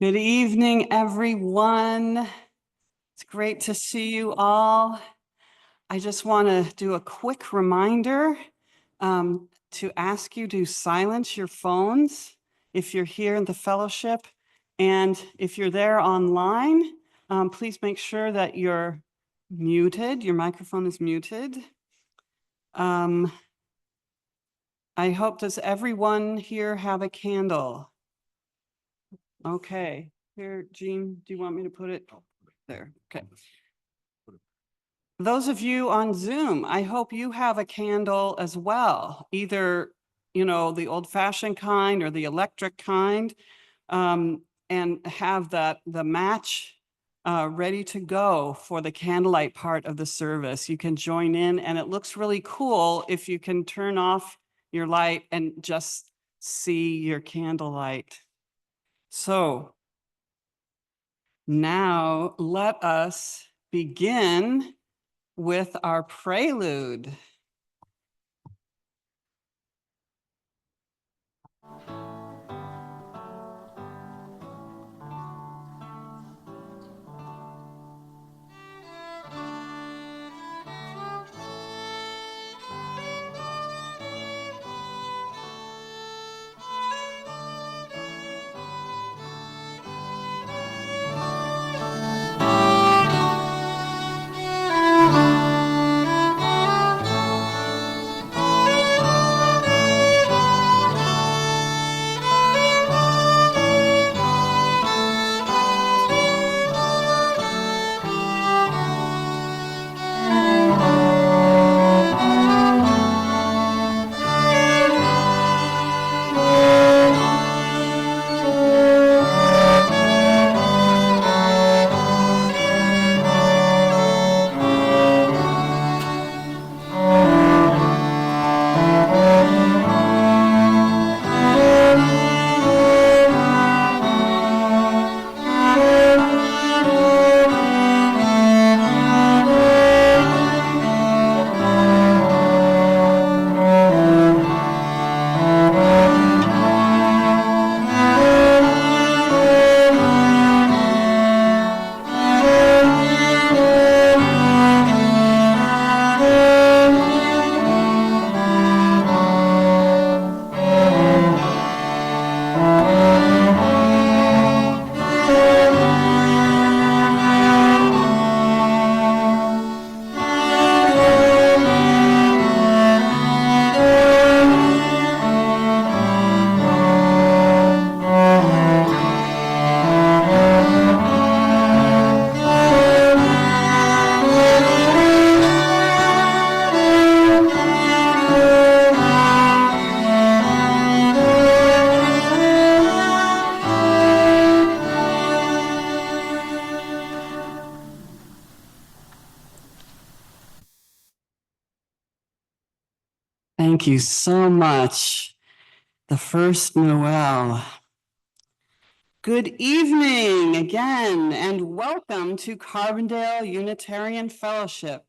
Good evening, everyone. It's great to see you all. I just want to do a quick reminder to ask you to silence your phones if you're here in the fellowship. And if you're there online, please make sure that you're muted. Your microphone is muted. I hope, does everyone here have a candle? Okay, here, Jean, do you want me to put it there? Okay. Those of you on Zoom, I hope you have a candle as well, either, the old-fashioned kind or the electric kind, and have the match ready to go for the candlelight part of the service. You can join in, and it looks really cool if you can turn off your light and just see your candlelight. So now let us begin with our prelude. Thank you so much. The first Noel. Good evening again, and welcome to Carbondale Unitarian Fellowship.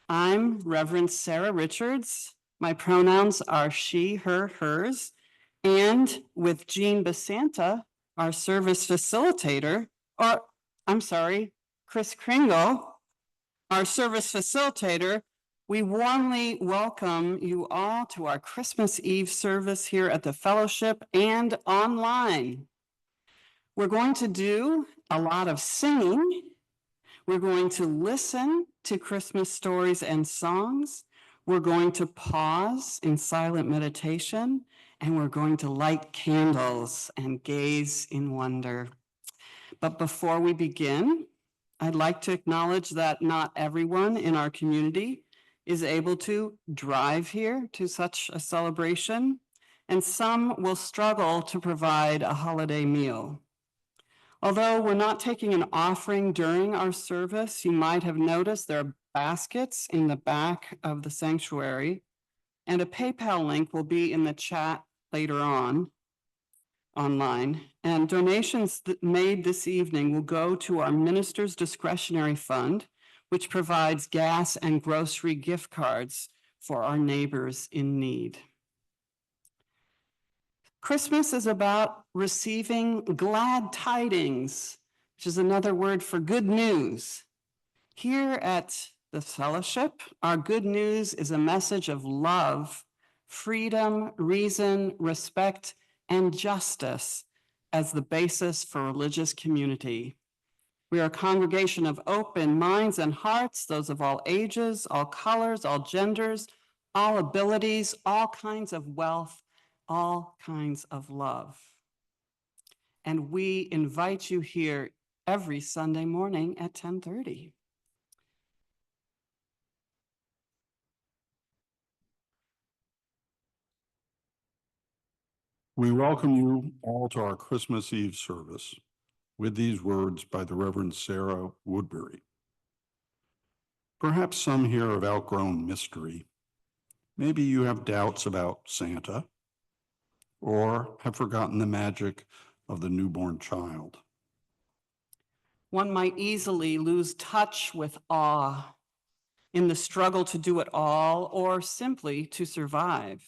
I'm Reverend Sarah Richards. My pronouns are she, her, hers, and with Jean Basanta, our service facilitator, Chris Kringle, our service facilitator, we warmly welcome you all to our Christmas Eve service here at the fellowship and online. We're going to do a lot of singing. We're going to listen to Christmas stories and songs. We're going to pause in silent meditation, and we're going to light candles and gaze in wonder. But before we begin, I'd like to acknowledge that not everyone in our community is able to drive here to such a celebration, and some will struggle to provide a holiday meal. Although we're not taking an offering during our service, you might have noticed there are baskets in the back of the sanctuary, and a PayPal link will be in the chat later on online. And donations made this evening will go to our Minister's Discretionary Fund, which provides gas and grocery gift cards for our neighbors in need. Christmas is about receiving glad tidings, which is another word for good news. Here at the fellowship, our good news is a message of love, freedom, reason, respect, and justice as the basis for religious community. We are a congregation of open minds and hearts, those of all ages, all colors, all genders, all abilities, all kinds of wealth, all kinds of love. And we invite you here every Sunday morning at 10:30. We welcome you all to our Christmas Eve service with these words by the Reverend Sarah Woodbury. Perhaps some here have outgrown mystery. Maybe you have doubts about Santa or have forgotten the magic of the newborn child. One might easily lose touch with awe in the struggle to do it all or simply to survive.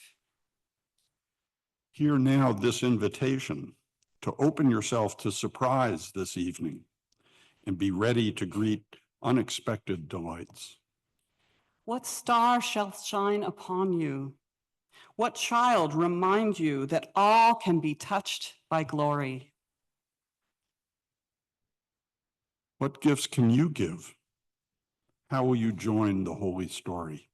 Hear now this invitation to open yourself to surprise this evening and be ready to greet unexpected delights. What star shall shine upon you? What child remind you that all can be touched by glory? What gifts can you give? How will you join the holy story?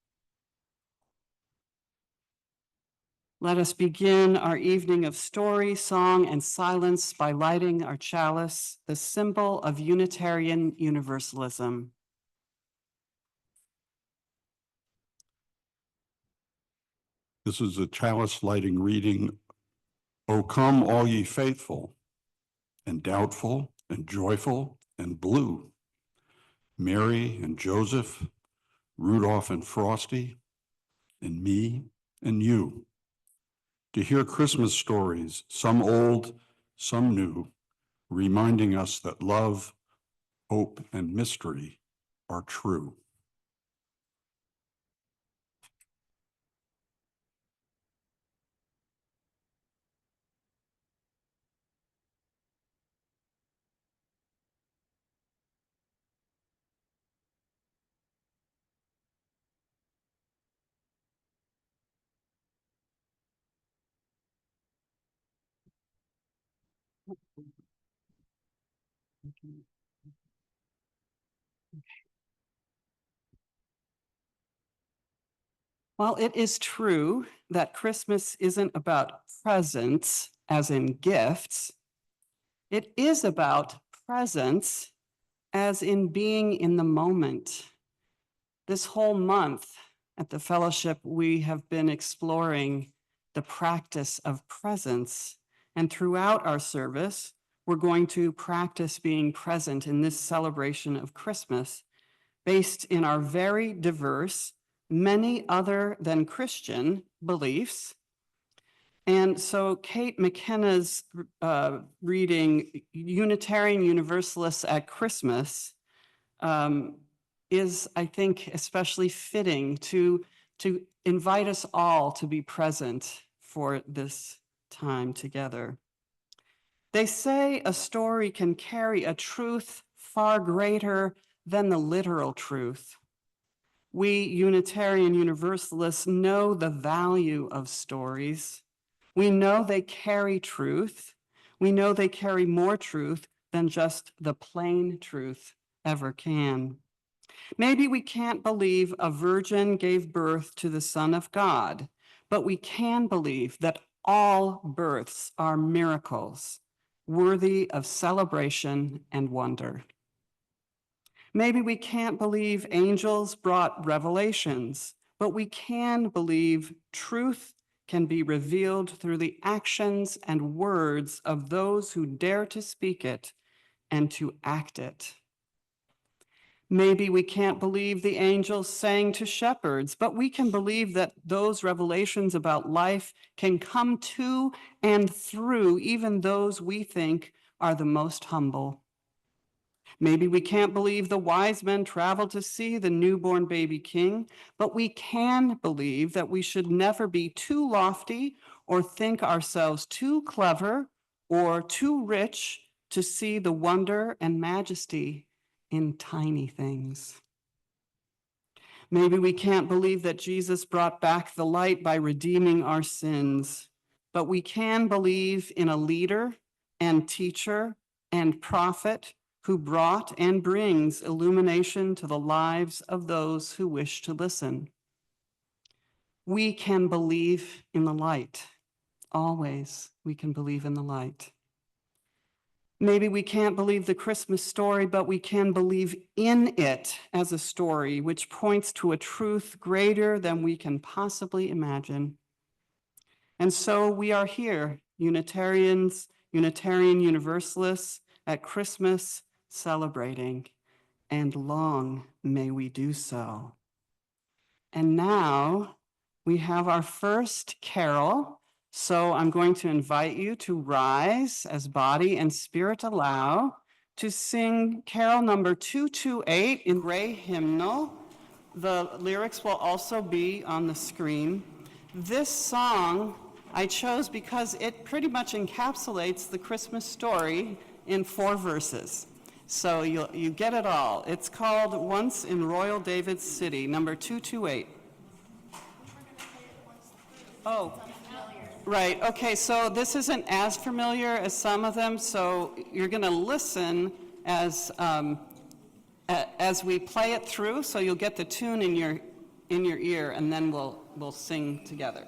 Let us begin our evening of story, song, and silence by lighting our chalice, the symbol of Unitarian Universalism. This is a chalice lighting reading, O come all ye faithful, and doubtful, and joyful, and blue, Mary and Joseph, Rudolph and Frosty, and me and you, to hear Christmas stories, some old, some new, reminding us that love, hope, and mystery are true. While it is true that Christmas isn't about presents, as in gifts, it is about presence, as in being in the moment. This whole month at the fellowship, we have been exploring the practice of presence. And throughout our service, we're going to practice being present in this celebration of Christmas, based in our very diverse, many other than Christian beliefs. And so Kate McKenna's reading, Unitarian Universalists at Christmas, is, I think, especially fitting to invite us all to be present for this time together. They say a story can carry a truth far greater than the literal truth. We Unitarian Universalists know the value of stories. We know they carry truth. We know they carry more truth than just the plain truth ever can. Maybe we can't believe a virgin gave birth to the Son of God, but we can believe that all births are miracles, worthy of celebration and wonder. Maybe we can't believe angels brought revelations, but we can believe truth can be revealed through the actions and words of those who dare to speak it and to act it. Maybe we can't believe the angels sang to shepherds, but we can believe that those revelations about life can come to and through even those we think are the most humble. Maybe we can't believe the wise men traveled to see the newborn baby king, but we can believe that we should never be too lofty or think ourselves too clever or too rich to see the wonder and majesty in tiny things. Maybe we can't believe that Jesus brought back the light by redeeming our sins, but we can believe in a leader and teacher and prophet who brought and brings illumination to the lives of those who wish to listen. We can believe in the light. Always we can believe in the light. Maybe we can't believe the Christmas story, but we can believe in it as a story which points to a truth greater than we can possibly imagine. And so we are here, Unitarians, Unitarian Universalists, at Christmas celebrating, and long may we do so. And now we have our first carol. So I'm going to invite you to rise as body and spirit allow to sing carol number 228 in gray hymnal. The lyrics will also be on the screen. This song I chose because it pretty much encapsulates the Christmas story in 4 verses. So you get it all. It's called Once in Royal David's City, number 228. Oh. Right, okay, so this isn't as familiar as some of them, so you're going to listen as we play it through, so you'll get the tune in your ear, and then we'll sing together.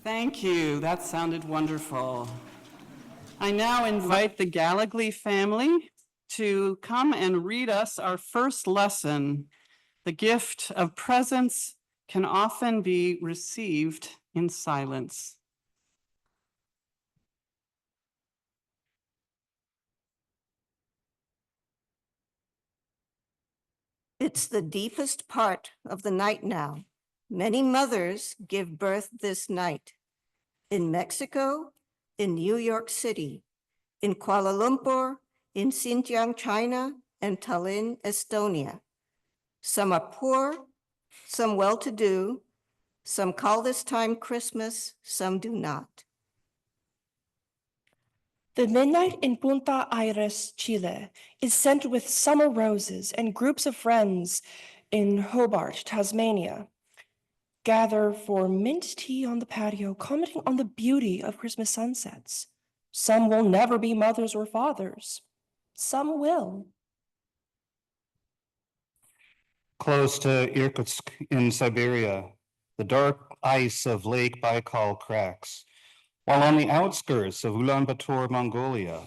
Thank you. That sounded wonderful. I now invite the Gallagly family to come and read us our first lesson. The gift of presence can often be received in silence. It's the deepest part of the night now. Many mothers give birth this night. In Mexico, in New York City, in Kuala Lumpur, in Xinjiang, China, and Tallinn, Estonia. Some are poor, some well-to-do, some call this time Christmas, some do not. The midnight in Punta Aires, Chile, is sent with summer roses, and groups of friends in Hobart, Tasmania, gather for mint tea on the patio, commenting on the beauty of Christmas sunsets. Some will never be mothers or fathers. Some will. Close to Irkutsk in Siberia, the dark ice of Lake Baikal cracks, while on the outskirts of Ulaanbaatar, Mongolia,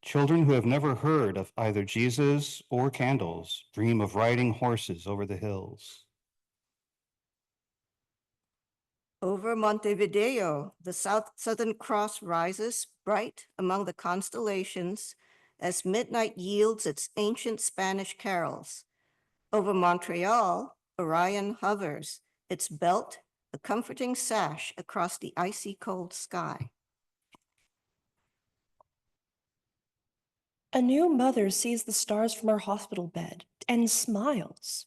children who have never heard of either Jesus or candles dream of riding horses over the hills. Over Montevideo, the Southern Cross rises bright among the constellations as midnight yields its ancient Spanish carols. Over Montreal, Orion hovers, its belt a comforting sash across the icy cold sky. A new mother sees the stars from her hospital bed and smiles.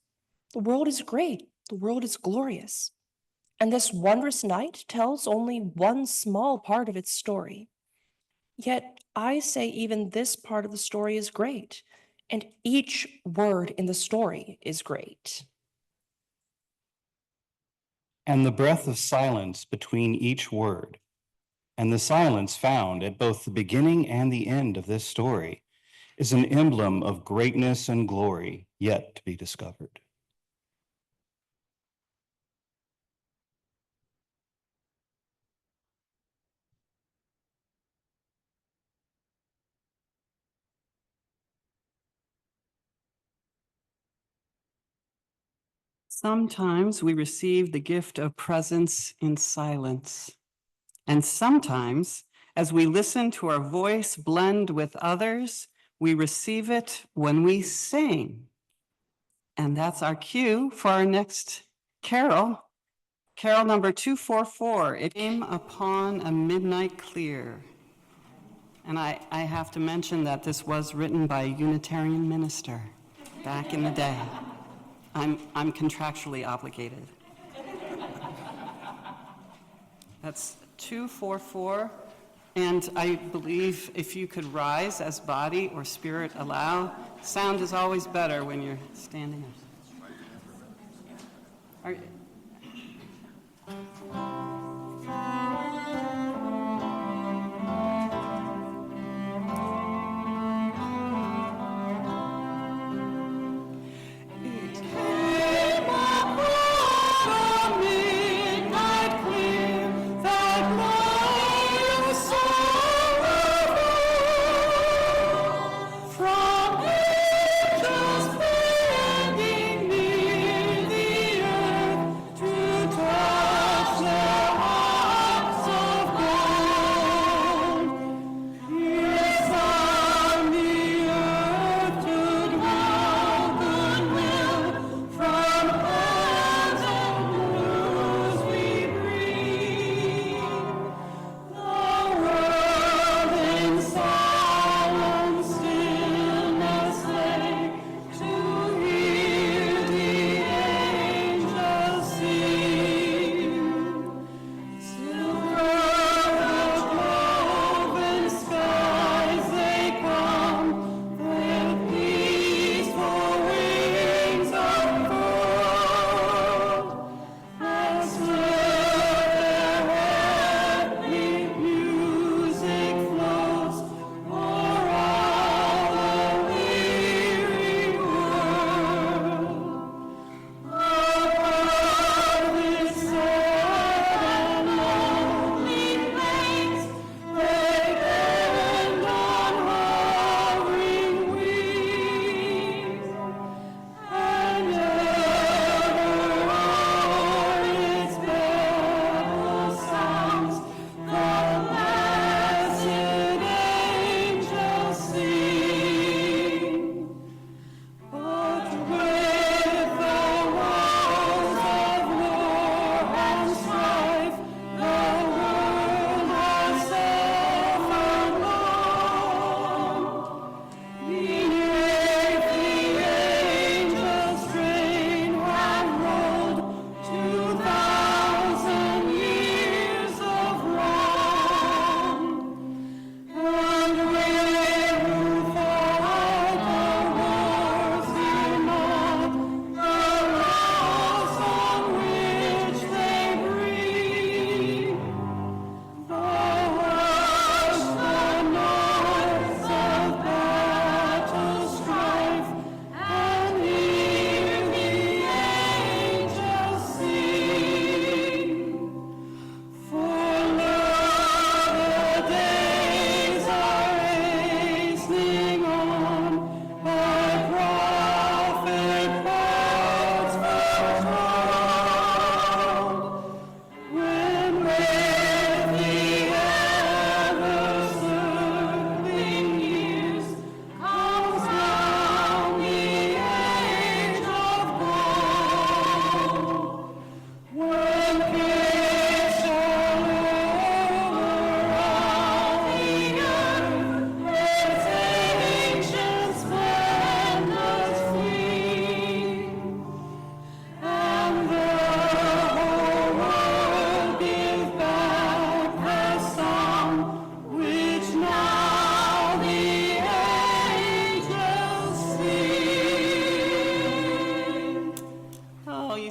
The world is great. The world is glorious. And this wondrous night tells only one small part of its story. Yet I say even this part of the story is great, and each word in the story is great. And the breath of silence between each word, and the silence found at both the beginning and the end of this story, is an emblem of greatness and glory yet to be discovered. Sometimes we receive the gift of presence in silence. And sometimes, as we listen to our voice blend with others, we receive it when we sing. And that's our cue for our next carol. Carol number 244, It Came Upon a Midnight Clear. And I have to mention that this was written by a Unitarian minister back in the day. I'm contractually obligated. That's 244. And I believe if you could rise as body or spirit allow, sound is always better when you're standing up.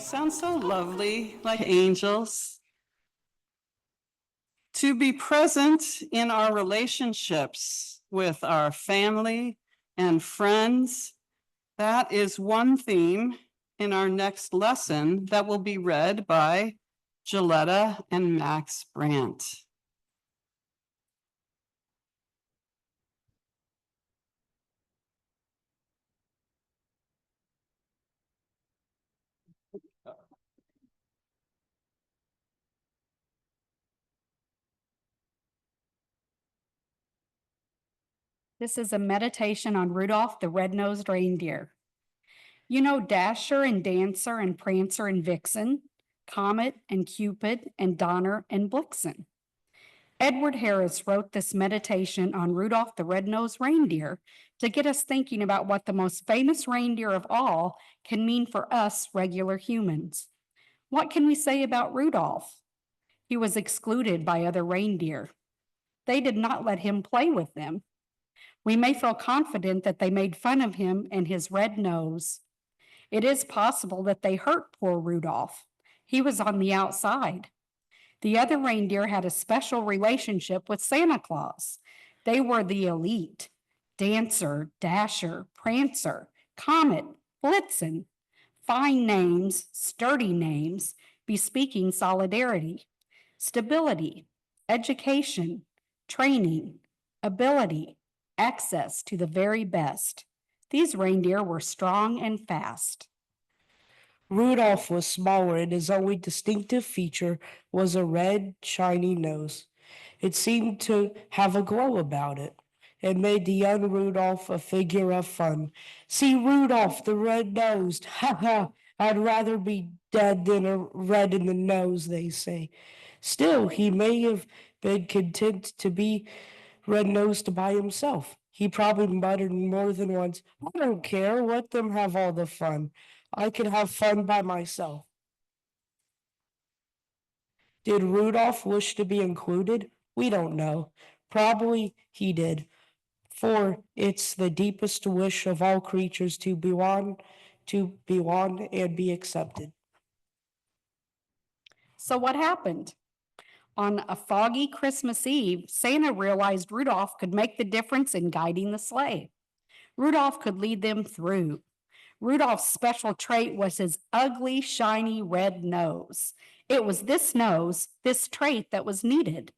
you sound so lovely, like angels. To be present in our relationships with our family and friends, that is one theme in our next lesson that will be read by Gilletta and Max Brandt. This is a meditation on Rudolph the Red-Nosed Reindeer. You know Dasher and Dancer and Prancer and Vixen, Comet and Cupid and Donner and Blitzen. Edward Harris wrote this meditation on Rudolph the Red-Nosed Reindeer to get us thinking about what the most famous reindeer of all can mean for us regular humans. What can we say about Rudolph? He was excluded by other reindeer. They did not let him play with them. We may feel confident that they made fun of him and his red nose. It is possible that they hurt poor Rudolph. He was on the outside. The other reindeer had a special relationship with Santa Claus. They were the elite: Dancer, Dasher, Prancer, Comet, Blitzen. Fine names, sturdy names, bespeaking solidarity, stability, education, training, ability, access to the very best. These reindeer were strong and fast. Rudolph was smaller, and his only distinctive feature was a red, shiny nose. It seemed to have a glow about it. It made the young Rudolph a figure of fun. See Rudolph the red-nosed, ha ha! I'd rather be dead than a red in the nose, they say. Still, he may have been content to be red-nosed by himself. He probably muttered more than once, I don't care, let them have all the fun. I can have fun by myself. Did Rudolph wish to be included? We don't know. Probably he did, for it's the deepest wish of all creatures to belong and be accepted. So what happened? On a foggy Christmas Eve, Santa realized Rudolph could make the difference in guiding the sleigh. Rudolph could lead them through. Rudolph's special trait was his ugly, shiny red nose. It was this nose, this trait, that was needed.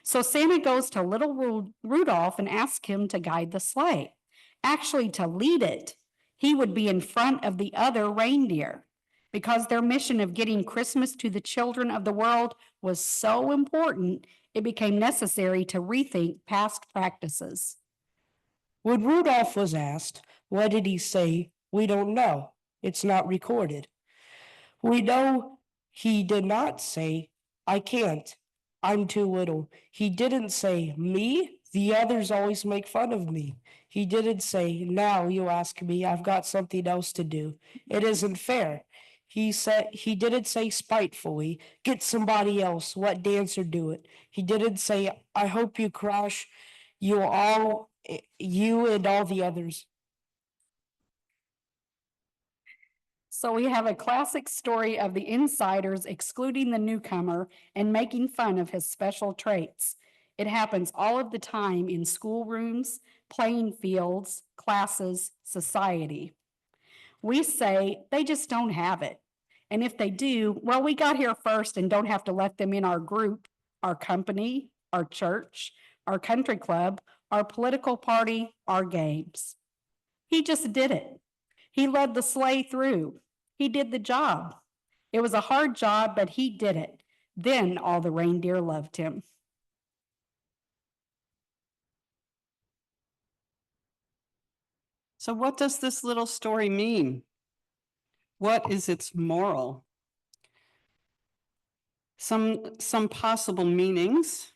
So Santa goes to little Rudolph and asks him to guide the sleigh. Actually, to lead it. He would be in front of the other reindeer. Because their mission of getting Christmas to the children of the world was so important, it became necessary to rethink past practices. When Rudolph was asked, what did he say? We don't know. It's not recorded. We know he did not say, I can't. I'm too little. He didn't say, me? The others always make fun of me. He didn't say, now you ask me, I've got something else to do. It isn't fair. He didn't say spitefully, get somebody else, let Dancer do it. He didn't say, I hope you crash, you and all the others. So we have a classic story of the insiders excluding the newcomer and making fun of his special traits. It happens all of the time in schoolrooms, playing fields, classes, society. We say they just don't have it. And if they do, well, we got here first and don't have to let them in our group, our company, our church, our country club, our political party, our games. He just did it. He led the sleigh through. He did the job. It was a hard job, but he did it. Then all the reindeer loved him. So what does this little story mean? What is its moral? Some possible meanings.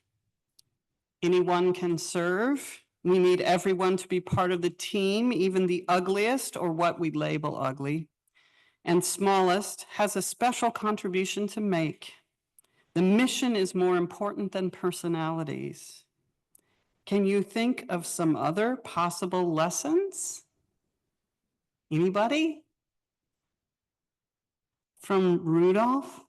Anyone can serve. We need everyone to be part of the team, even the ugliest or what we label ugly, and smallest has a special contribution to make. The mission is more important than personalities. Can you think of some other possible lessons? Anybody? from Rudolph?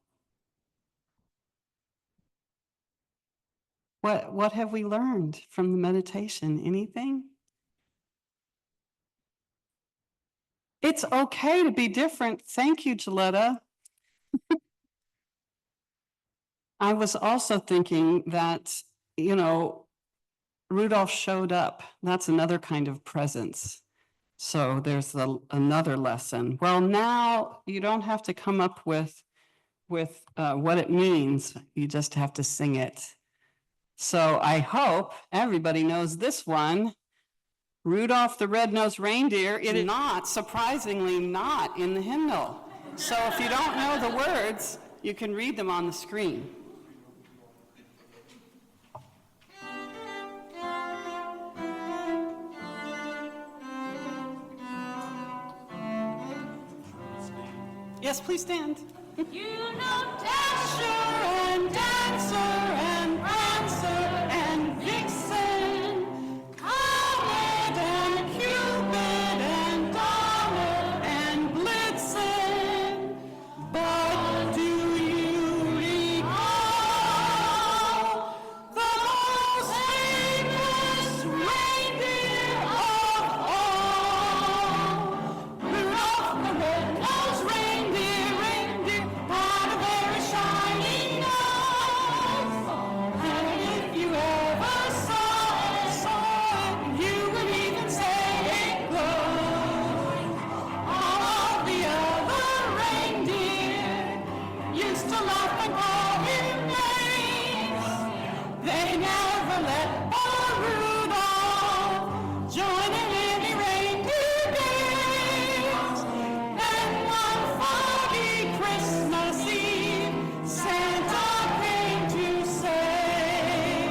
What have we learned from the meditation? Anything? It's okay to be different. Thank you, Gilletta. I was also thinking that, you know, Rudolph showed up. That's another kind of presence. So there's another lesson. Well, now you don't have to come up with what it means. You just have to sing it. So I hope everybody knows this one. Rudolph the Red-Nosed Reindeer. It is not, surprisingly, not in the hymnal. So if you don't know the words, you can read them on the screen. Yes, please stand. You know Dasher and Dancer and Prancer and Vixen, Comet and Cupid and Donner and Blitzen. But do you recall the most famous reindeer of all? Rudolph the red-nosed reindeer, had a very shiny nose. And if you ever saw it, you would even say it glowed. All of the other reindeer used to laugh and call him names. They never let poor Rudolph join in any reindeer games. Then one foggy Christmas Eve, Santa came to say,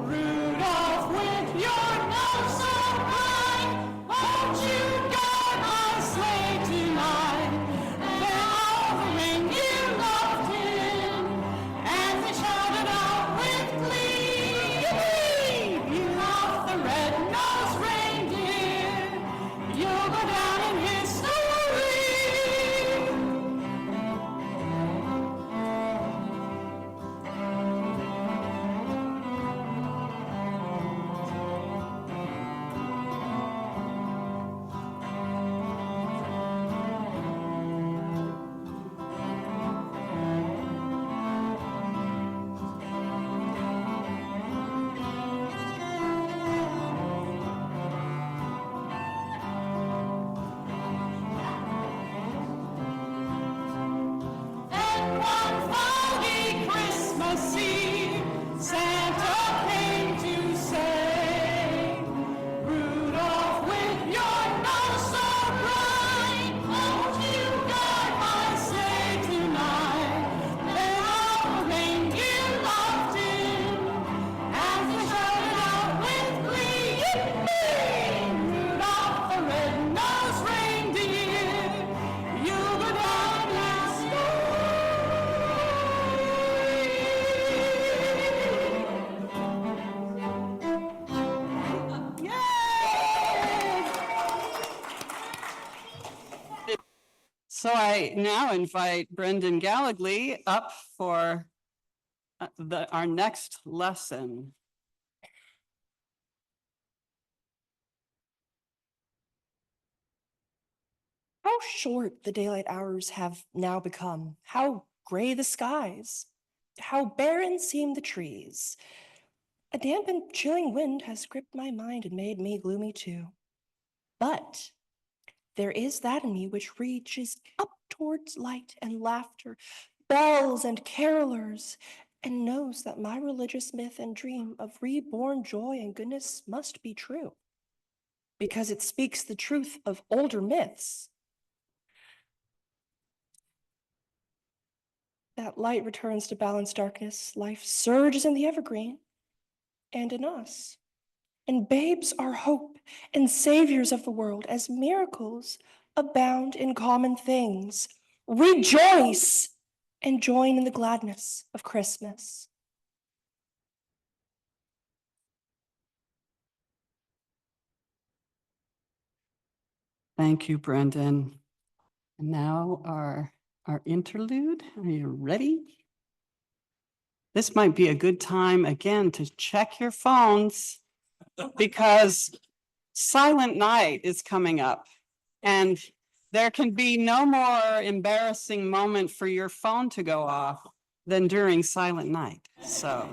Rudolph, with your nose so bright, won't you guide my sleigh tonight? Then all the reindeer loved him, and they shouted out with glee, Rudolph the red-nosed reindeer, you'll go down in history. Then one foggy Christmas Eve, Santa came to say, Rudolph, with your nose so bright, won't you guide my sleigh tonight? Then all the reindeer loved him, and they shouted out with glee, Rudolph the red-nosed reindeer, you'll go down in history. Yay! So I now invite Brendan Gallagly up for our next lesson. How short the daylight hours have now become, how gray the skies, how barren seem the trees. A damp and chilling wind has gripped my mind and made me gloomy too. But there is that in me which reaches up towards light and laughter, bells and carolers, and knows that my religious myth and dream of reborn joy and goodness must be true, because it speaks the truth of older myths. That light returns to balance darkness, life surges in the evergreen and in us. And babes are hope and saviors of the world, as miracles abound in common things. Rejoice and join in the gladness of Christmas. Thank you, Brendan. And now our our interlude. Are you ready? This might be a good time again to check your phones because Silent Night is coming up. And there can be no more embarrassing moment for your phone to go off than during Silent Night. So.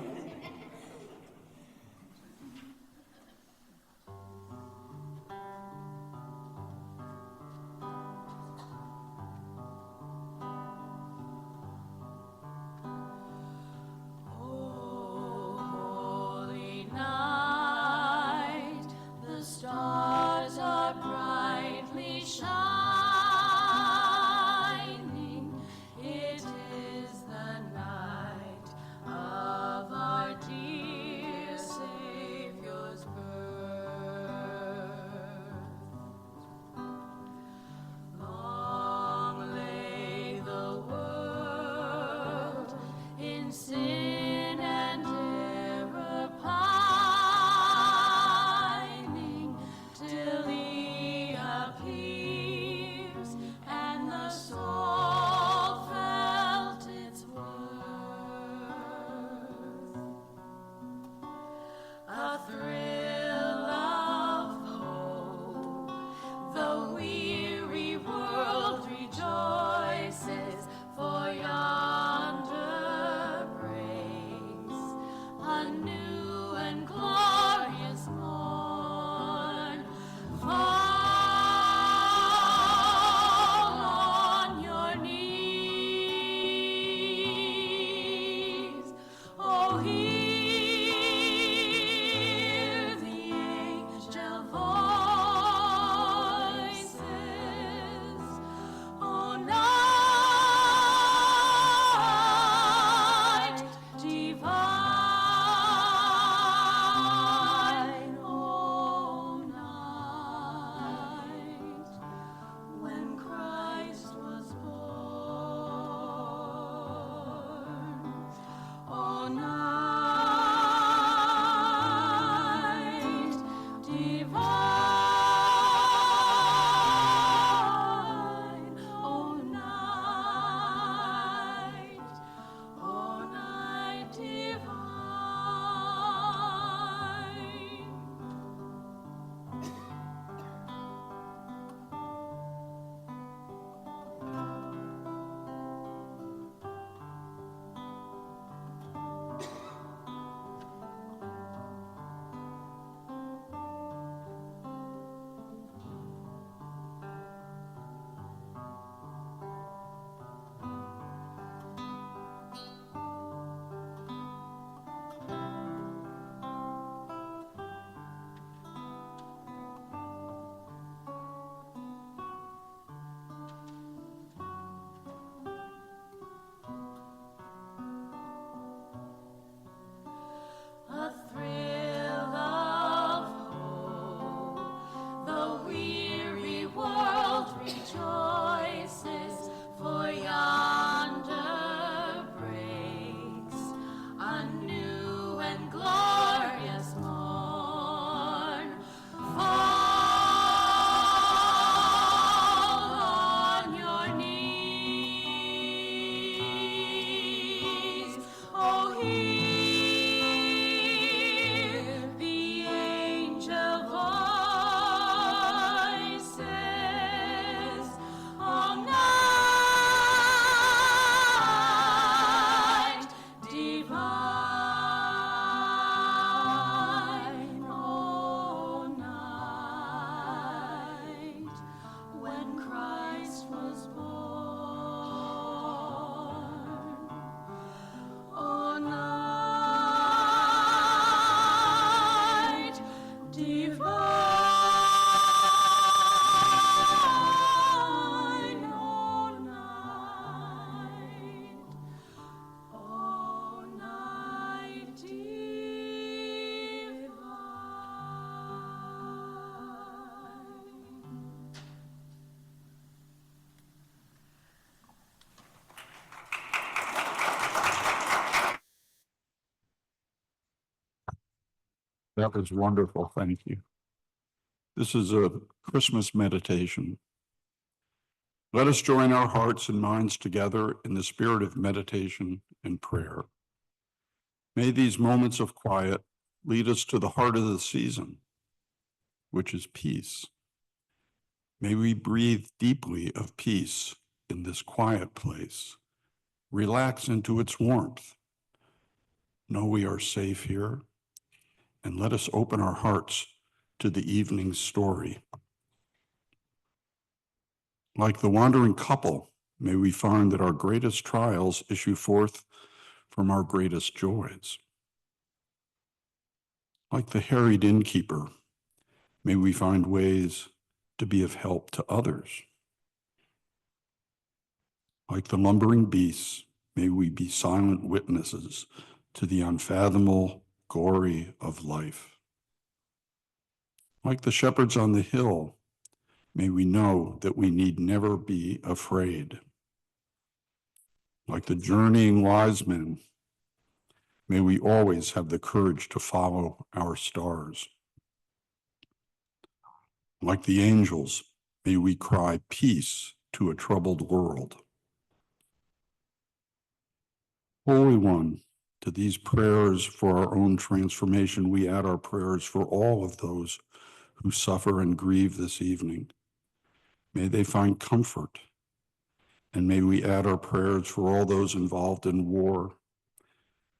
Holy night, the stars are brightly shining. It is the night of our dear Savior's birth. Long lay the world in sin and error pining, till he appears and the soul felt its worth. A thrill of hope, the weary world rejoices, for yonder breaks a new and glorious morn. Fall on your knees, oh, hear the angel voices. Oh, night divine, oh, night when Christ was born. Oh, night divine, oh, night divine. A thrill of hope, the weary world rejoices, for yonder breaks a new and glorious morn. Fall on your knees, oh, hear the angel voices. Oh, night divine, oh, night when Christ was born. Oh, night divine, oh, night divine. That was wonderful. Thank you. This is a Christmas meditation. Let us join our hearts and minds together in the spirit of meditation and prayer. May these moments of quiet lead us to the heart of the season, which is peace. May we breathe deeply of peace in this quiet place, relax into its warmth. Know we are safe here, and let us open our hearts to the evening's story. Like the wandering couple, may we find that our greatest trials issue forth from our greatest joys. Like the harried innkeeper, may we find ways to be of help to others. Like the lumbering beasts, may we be silent witnesses to the unfathomable glory of life. Like the shepherds on the hill, may we know that we need never be afraid. Like the journeying wise men, may we always have the courage to follow our stars. Like the angels, may we cry peace to a troubled world. Holy One, to these prayers for our own transformation, we add our prayers for all of those who suffer and grieve this evening. May they find comfort, and may we add our prayers for all those involved in war.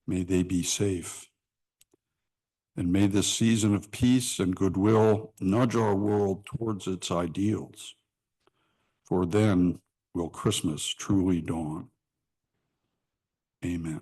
May they be safe. And may this season of peace and goodwill nudge our world towards its ideals. For then will Christmas truly dawn. Amen.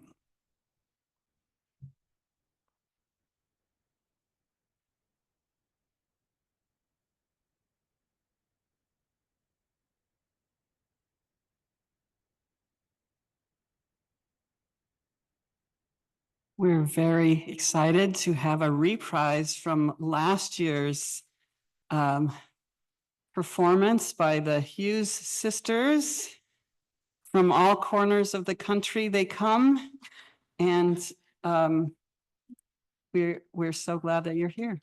We're very excited to have a reprise from last year's performance by the Hughes sisters. From all corners of the country they come, and we're so glad that you're here.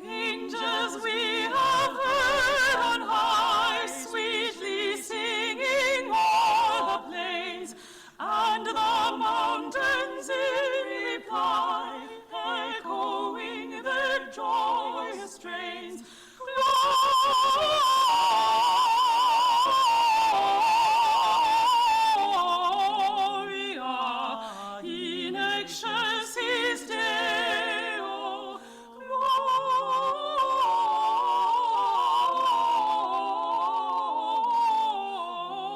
Angels we have heard on high, sweetly singing o'er the plains, and the mountains in reply, echoing their joyous strains. Gloria in excelsis Deo.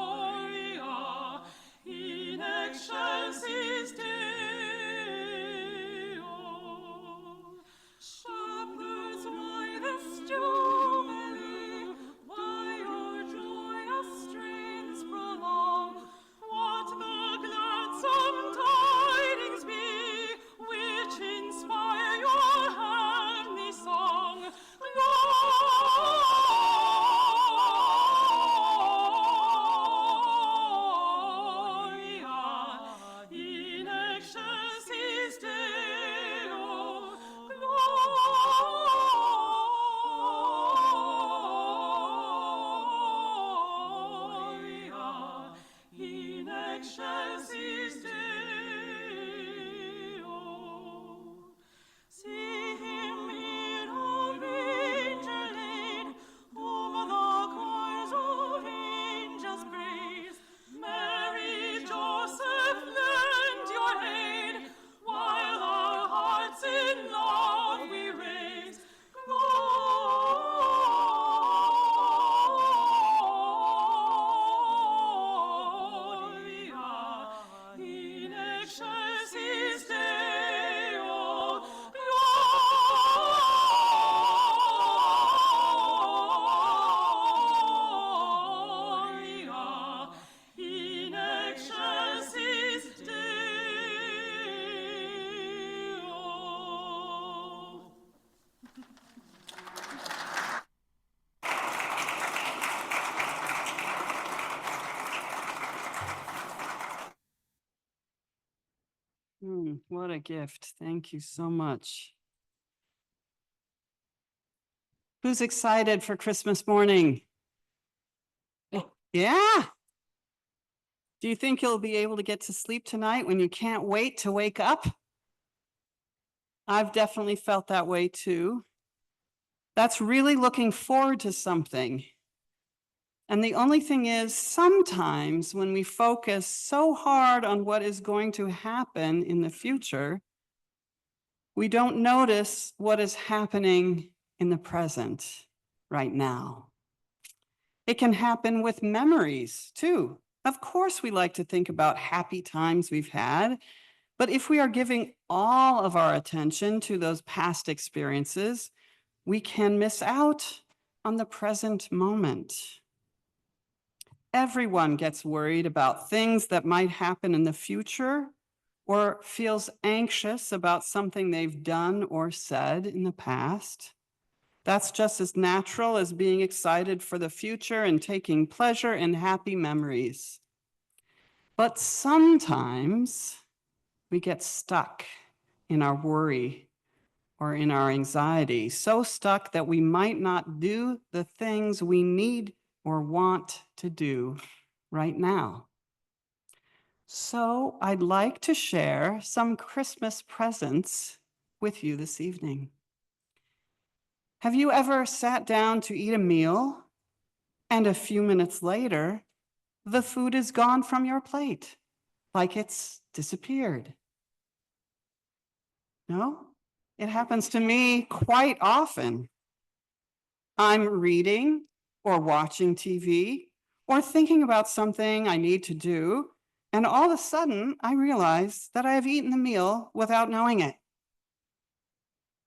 Gloria in excelsis Deo. Shepherds, why this jubilee? Why your joyous strains prolong? What the gladsome tidings be, which inspire your heavenly song? Gloria in excelsis Deo. Gloria in excelsis Deo. See him in a manger laid, whom the choirs of angels praise. Mary, Joseph, lend your aid, while our hearts in love we raise. Gloria in excelsis Deo. Gloria in excelsis Deo. What a gift. Thank you so much. Who's excited for Christmas morning? Yeah. Do you think you'll be able to get to sleep tonight when you can't wait to wake up? I've definitely felt that way too. That's really looking forward to something. And the only thing is, sometimes when we focus so hard on what is going to happen in the future, we don't notice what is happening in the present right now. It can happen with memories too. Of course, we like to think about happy times we've had, but if we are giving all of our attention to those past experiences, we can miss out on the present moment. Everyone gets worried about things that might happen in the future or feels anxious about something they've done or said in the past. That's just as natural as being excited for the future and taking pleasure in happy memories. But sometimes we get stuck in our worry or in our anxiety, so stuck that we might not do the things we need or want to do right now. So I'd like to share some Christmas presents with you this evening. Have you ever sat down to eat a meal and a few minutes later, the food is gone from your plate, like it's disappeared? No? It happens to me quite often. I'm reading or watching TV or thinking about something I need to do, and all of a sudden I realize that I have eaten the meal without knowing it.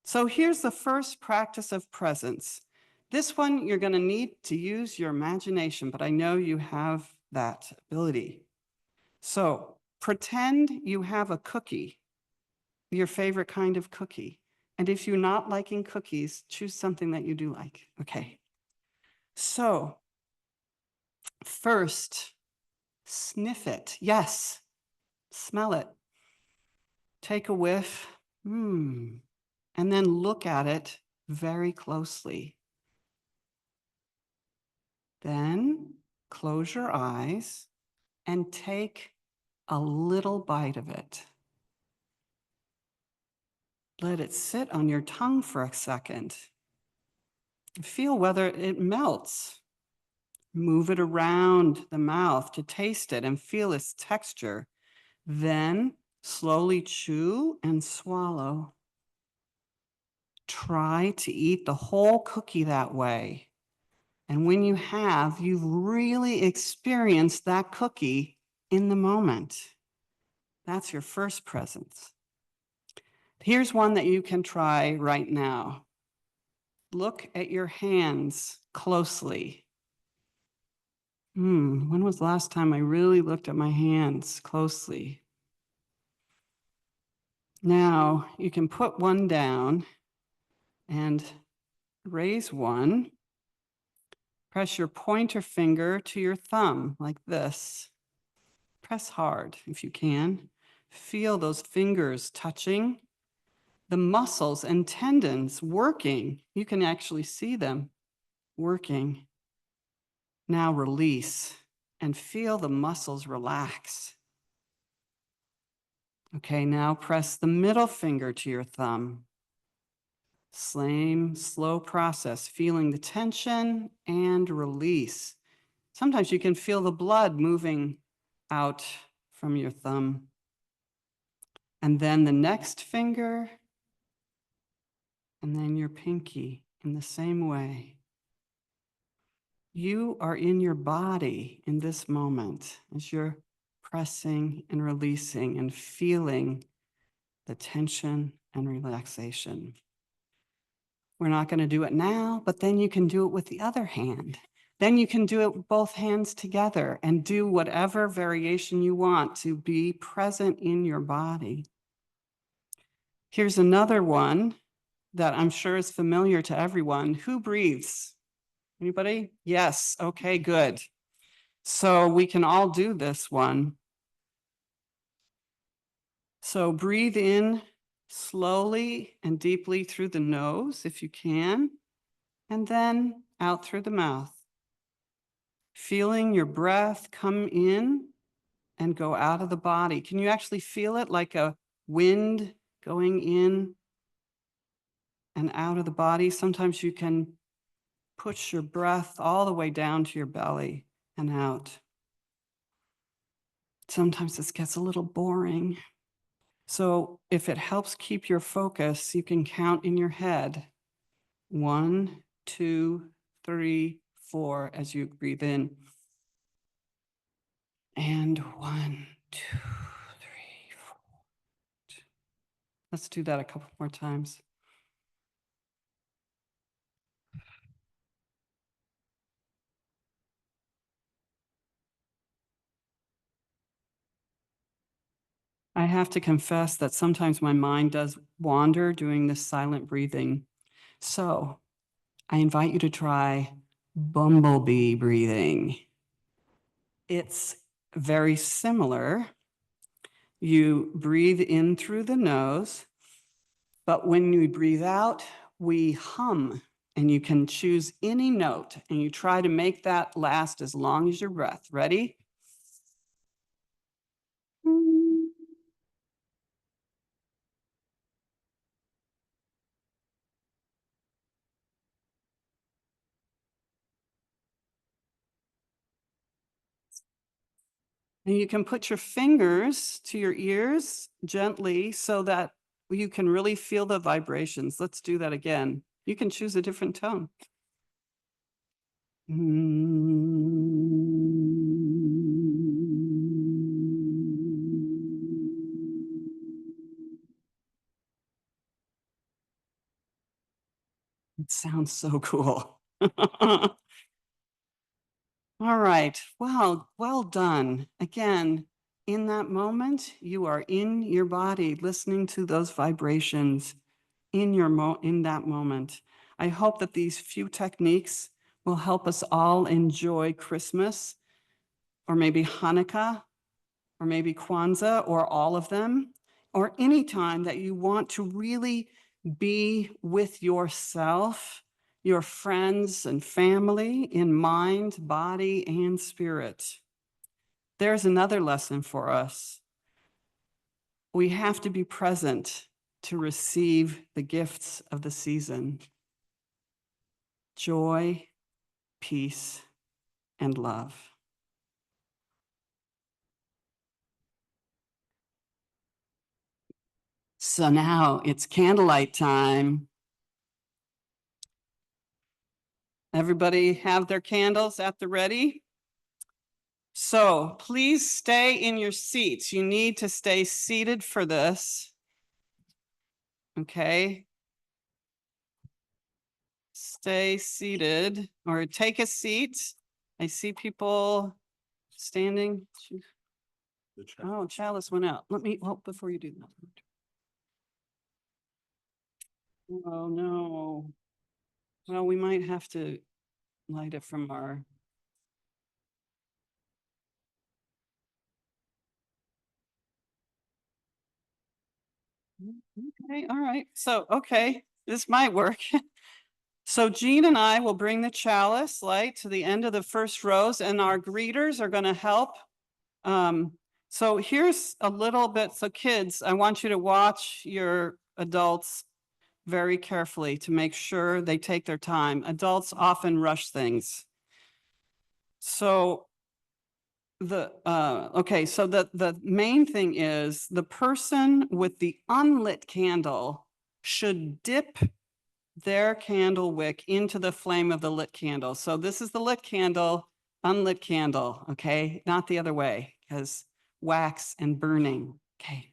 So here's the first practice of presence. This one, you're going to need to use your imagination, but I know you have that ability. So pretend you have a cookie, your favorite kind of cookie. And if you're not liking cookies, choose something that you do like. Okay. So first, sniff it. Yes, smell it. Take a whiff. And then look at it very closely. Then close your eyes and take a little bite of it. Let it sit on your tongue for a second. Feel whether it melts. Move it around the mouth to taste it and feel its texture. Then slowly chew and swallow. Try to eat the whole cookie that way. And when you have, you've really experienced that cookie in the moment. That's your first presence. Here's one that you can try right now. Look at your hands closely. When was the last time I really looked at my hands closely? Now you can put one down and raise one. Press your pointer finger to your thumb like this. Press hard if you can. Feel those fingers touching. The muscles and tendons working. You can actually see them working. Now release and feel the muscles relax. Okay, now press the middle finger to your thumb. Same slow process, feeling the tension and release. Sometimes you can feel the blood moving out from your thumb. And then the next finger, and then your pinky in the same way. You are in your body in this moment as you're pressing and releasing and feeling the tension and relaxation. We're not going to do it now, but then you can do it with the other hand. Then you can do it with both hands together and do whatever variation you want to be present in your body. Here's another one that I'm sure is familiar to everyone. Who breathes? Anybody? Yes. Okay, good. So we can all do this one. So breathe in slowly and deeply through the nose if you can. and then out through the mouth. Feeling your breath come in and go out of the body. Can you actually feel it like a wind going in and out of the body? Sometimes you can push your breath all the way down to your belly and out. Sometimes this gets a little boring. So if it helps keep your focus, you can count in your head 1, 2, 3, 4 as you breathe in. And 1, 2, 3, 4. Let's do that a couple more times. I have to confess that sometimes my mind does wander doing this silent breathing. So I invite you to try bumblebee breathing. It's very similar. You breathe in through the nose, but when you breathe out, we hum, and you can choose any note, and you try to make that last as long as your breath. Ready? And you can put your fingers to your ears gently so that you can really feel the vibrations. Let's do that again. You can choose a different tone. It sounds so cool. All right. Well done. Again, in that moment, you are in your body, listening to those vibrations in that moment. I hope that these few techniques will help us all enjoy Christmas, or maybe Hanukkah, or maybe Kwanzaa, or all of them, or any time that you want to really be with yourself, your friends and family in mind, body, and spirit. There's another lesson for us. We have to be present to receive the gifts of the season: joy, peace, and love. So now it's candlelight time. Everybody have their candles at the ready? So please stay in your seats. You need to stay seated for this. Okay. Stay seated or take a seat. I see people standing. Oh, chalice went out. Let me, oh, before you do that. Oh, no. Well, we might have to light it from our. Okay, all right. So, okay, this might work. So Jean and I will bring the chalice light to the end of the first rows, and our greeters are going to help. So here's a little bit. So kids, I want you to watch your adults very carefully to make sure they take their time. Adults often rush things. So okay, so the main thing is the person with the unlit candle should dip their candle wick into the flame of the lit candle. So this is the lit candle, unlit candle, okay? Not the other way, because wax and burning, okay?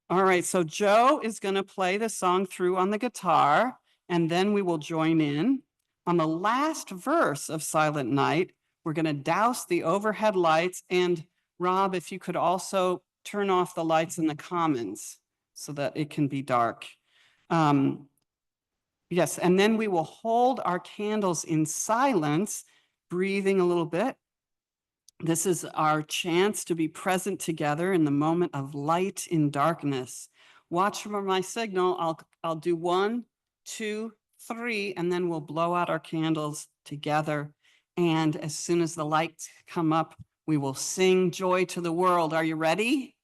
All right, so Joe is gonna play the song through on the guitar, and then we will join in. On the last verse of Silent Night, we're gonna douse the overhead lights, and Rob, if you could also turn off the lights in the commons so that it can be dark. Yes, and then we will hold our candles in silence, breathing a little bit. This is our chance to be present together in the moment of light in darkness. Watch for my signal. I'll do 1, 2, 3, and then we'll blow out our candles together. And as soon as the lights come up, we will sing Joy to the World. Are you ready?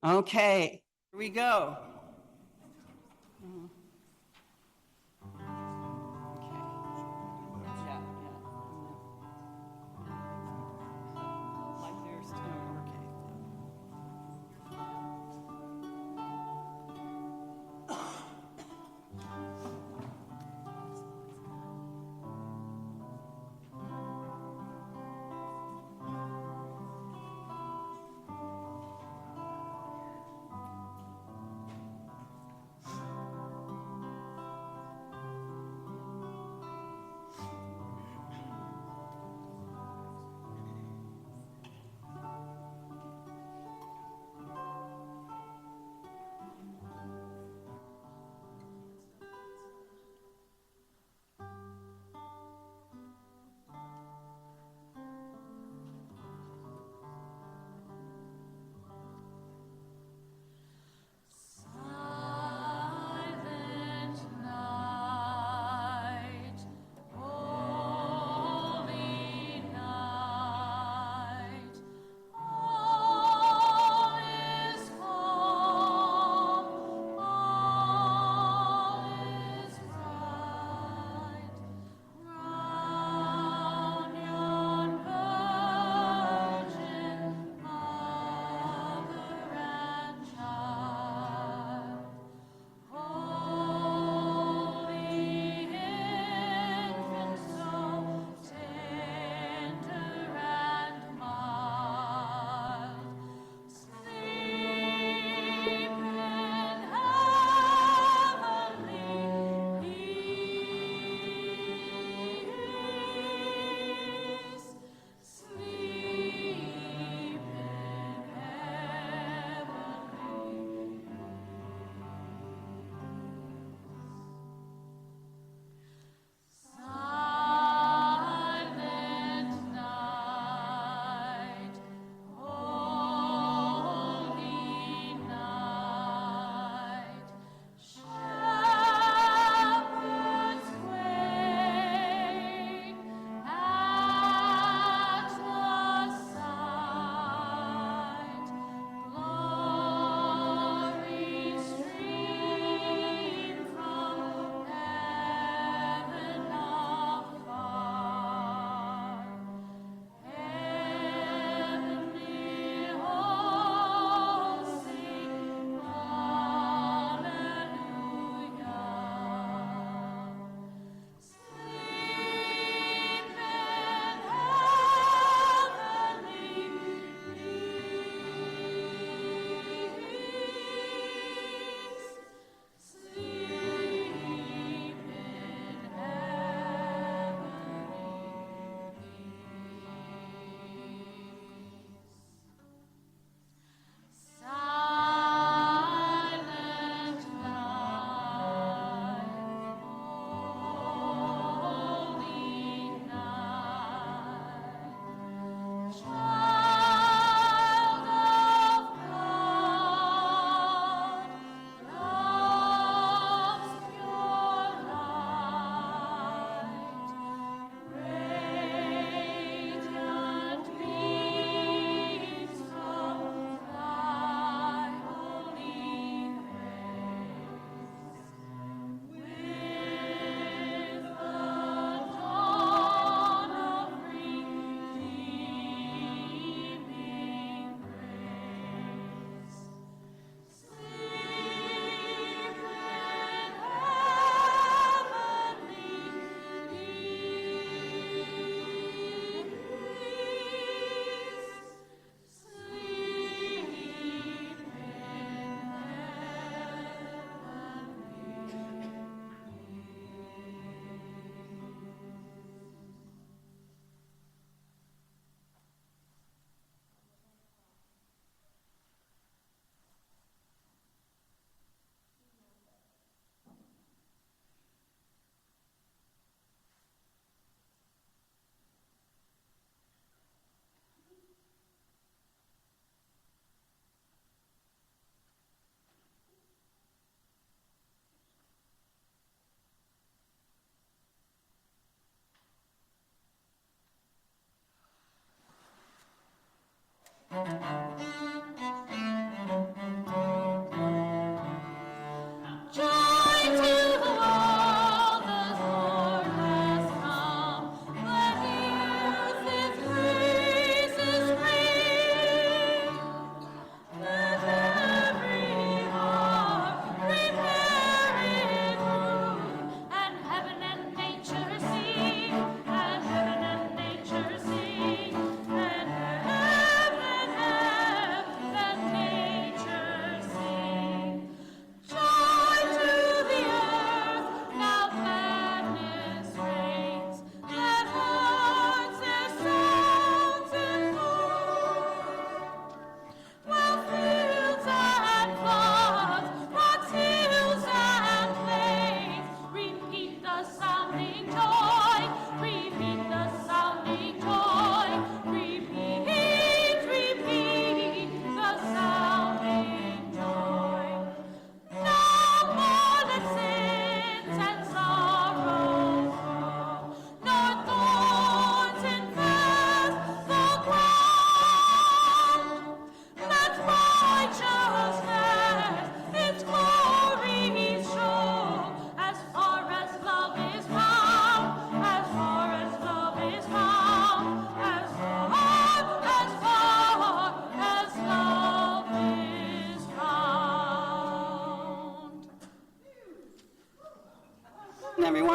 Okay, here we go.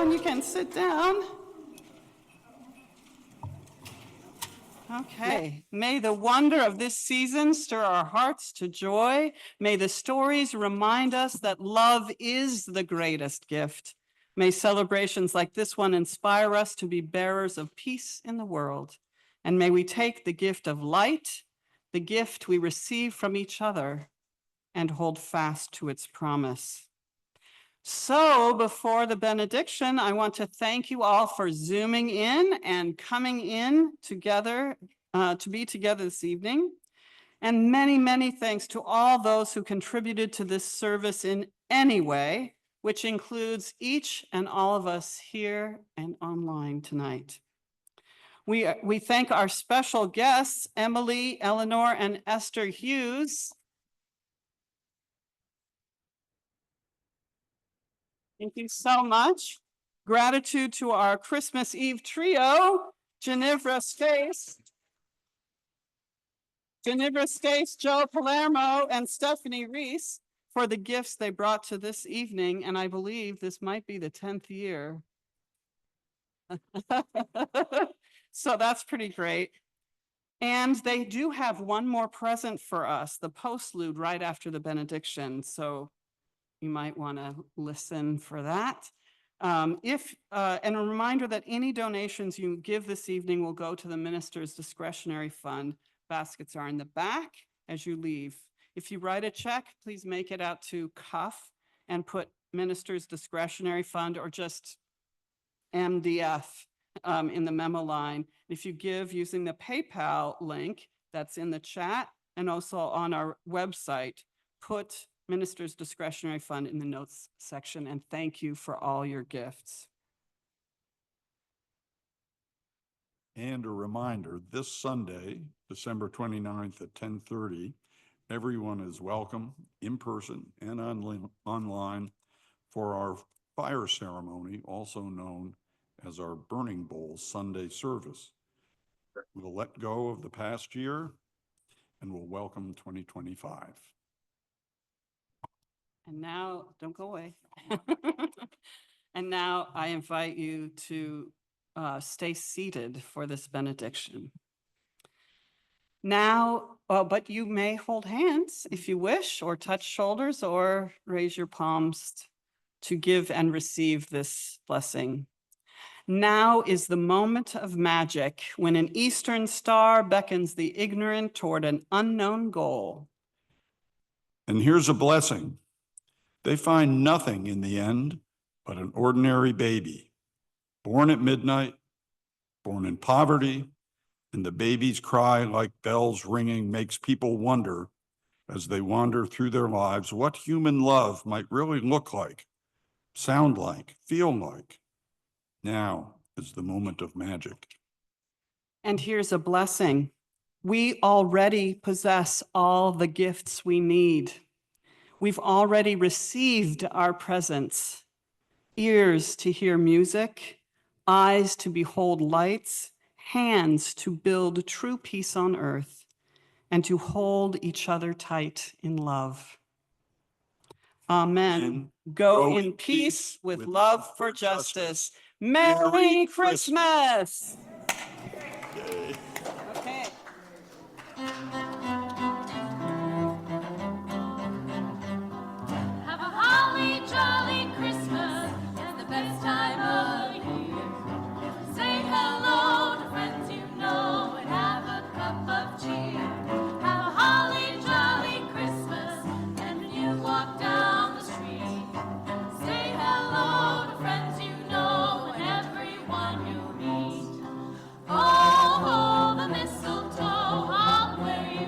everyone, you can sit down. Okay, may the wonder of this season stir our hearts to joy. May the stories remind us that love is the greatest gift. May celebrations like this one inspire us to be bearers of peace in the world. And may we take the gift of light, the gift we receive from each other, and hold fast to its promise. So before the benediction, I want to thank you all for Zooming in and coming in together to be together this evening. And many, many thanks to all those who contributed to this service in any way, which includes each and all of us here and online tonight. We thank our special guests, Emily, Eleanor, and Esther Hughes. Thank you so much. Gratitude to our Christmas Eve trio, Ginevra Stace, Joe Palermo, and Stephanie Reese for the gifts they brought to this evening. And I believe this might be the 10th year. So that's pretty great. And they do have one more present for us, the postlude right after the benediction. So you might want to listen for that. And a reminder that any donations you give this evening will go to the minister's discretionary fund. Baskets are in the back as you leave. If you write a check, please make it out to Cuff and put minister's discretionary fund or just MDF in the memo line. If you give using the PayPal link that's in the chat and also on our website, put Minister's Discretionary Fund in the notes section, and thank you for all your gifts. And a reminder, this Sunday, December 29th at 10:30, everyone is welcome in person and online for our fire ceremony, also known as our Burning Bowl Sunday service. We'll let go of the past year and we'll welcome 2025. And now, don't go away. And now I invite you to stay seated for this benediction. Now, but you may hold hands if you wish, or touch shoulders, or raise your palms to give and receive this blessing. Now is the moment of magic when an eastern star beckons the ignorant toward an unknown goal. And here's a blessing. They find nothing in the end but an ordinary baby, born at midnight, born in poverty, and the baby's cry like bells ringing makes people wonder as they wander through their lives what human love might really look like, sound like, feel like. Now is the moment of magic. And here's a blessing. We already possess all the gifts we need. We've already received our presents, ears to hear music, eyes to behold lights, hands to build true peace on earth, and to hold each other tight in love. Amen. Go in peace with love for justice. Merry Christmas! Okay. Have a holly jolly Christmas. It's the best time of year. Say hello to friends you know and have a cup of cheer. Have a holly jolly Christmas, and when you walk down the street, say hello to friends you know and everyone you meet. Oh, the mistletoe, I'll wear you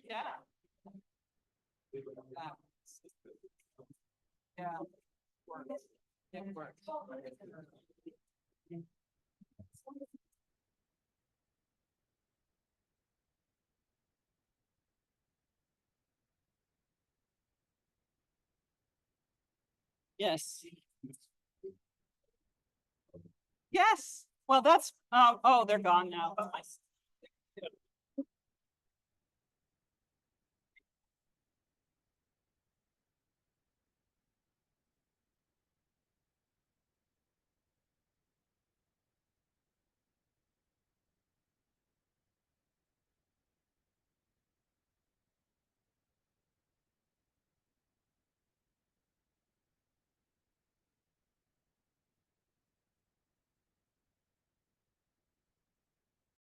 Yeah. Yeah. Works. It works. Yes. Yes, well, that's, oh, they're gone now.